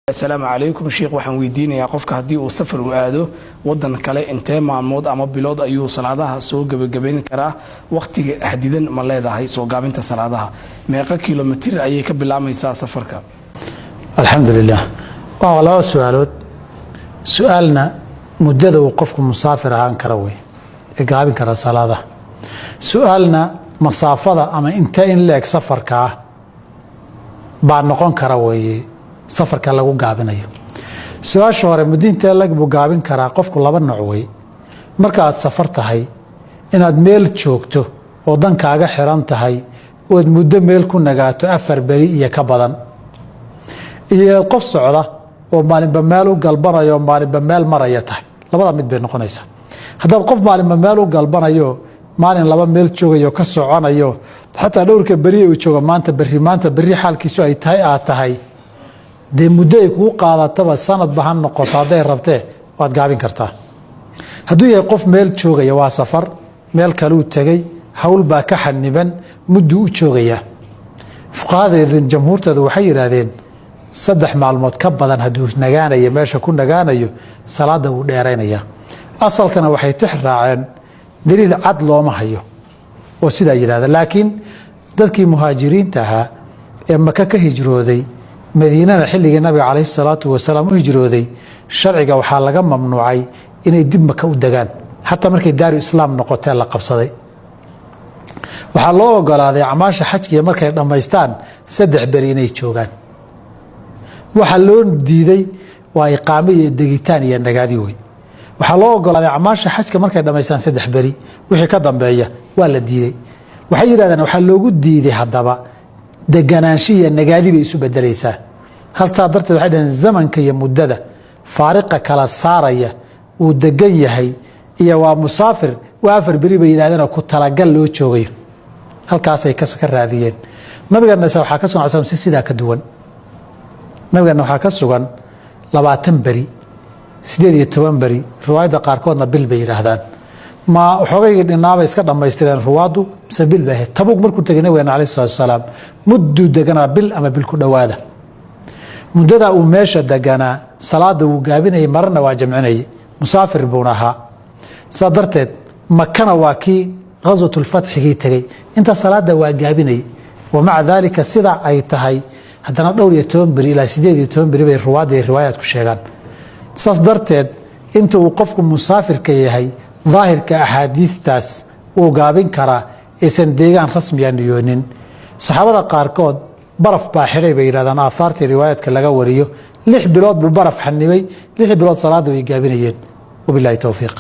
السلام عليكم شيخ waxaan weydiinayaa qofka hadii uu safar u aado wadan kale intee maalmood ama bilood ayuu salaadaha soo gabagabeyn karaa waqtiga xadidan ma leedahay soo gaabinta salaadaha meeqa kiiloomitir ayay ka bilaamaysaa safarka alxamdulillah waa laba su'aalna muddada uu qofku musaafir ahaan kara way ee gaabin kara salaadaha su'aalna masaafada ama intee in leeg safarka baa noqon kara way safarka lagu gaabinayo su'aasha hore mudinta lagu gaabin karaa qofku laba nooc way marka aad safar tahay inaad meel joogto oo dankaaga xiran tahay oo muddo meel ku nagaato 4 bari iyo ka badan iyo qof socda oo maalinba meel u galbanayo maalinba meel maraya tahay labada mid bay noqonaysaa haddaad qof maalinba meel u galbanayo maalin laba meel joogayo ka soconayo xataa dhowrka bari uu joogo maanta bari xaalkiisu ay tahay de muddo ay ku qaadataba sanad bahan noqoto haday rabtee waad gaabin kartaa hadduu yahay qof meel joogaya waa safar meel kale uu tagay hawl baa ka xaniban muddo u joogaya fuqahadeedan jamhuurtooda waxay yiraahdeen 3 maalmood ka badan hadduu nagaanayo meesha ku nagaanayo salaada uu dheeraynaya asalkana waxay tixraaceen daliil cad looma hayo oo sidaa yiraahdo laakiin dadkii muhaajiriinta ahaa ee Maka ka hijrooday madiinada xilliga nabiga kaleey salaatu wasalaam u hijrooday sharciga waxa laga mamnuucay inay dib Maka u dagaan hatta markay daaru islaam noqotay la qabsaday waxa loo ogolaaday amaasha xajkiga markay dhameystaan 3 bari inay joogaan waxa loo diiday waa iqaamo iyo degitaan iyo nagaadi way waxa loo ogolaaday amaasha xajka markay dhameystaan 3 bari wixii ka dambeeya waa la diiday waxa yiraahdaan waxa loogu diiday hadaba deganaanshiya nagaadi bay isu bedelaysaa halka darteed waxay dhahan zamanka iyo muddada faariqa kala saaraya uu degan yahay iyo waa musaafir waa 4 bari bay yiraahdaan ku talagal loo joogayo halkaas ay ka raadiyeen nabigana waxa ka sugan sida ka duwan nabigana waxa ka sugan 20 bari 18 bari riwaayada qaar koodna bil bay yiraahdaan ma xoogay dhinaaba iska dhameystireen ruwaadu sabil baa tabuk markuu tagay nabiga kaleey salaam muddo degana bil ama bil ku dhawaada muddada uu meesha degana salaada uu gaabinay marna waa jamcinay musaafir buunaha sadarteed makana waa ki ghazwatul fath gi tagay inta salaada waa gaabinay ومع ذلك sida ay tahay hadana dhowr iyo 10 bari ila 18 bari bay ruwaada riwaayad ku sheegan sadarteed inta uu qofku musaafirka yahay ظاهرك أحاديث وقابين كرا إسن ديغان رسمي يونين صحابة قاركود برف باحري بيرادان آثارتي رواية كلاغا وريو لح بلاد ببرف حنبي لح بلاد صلاة ويقابين وبالله توفيق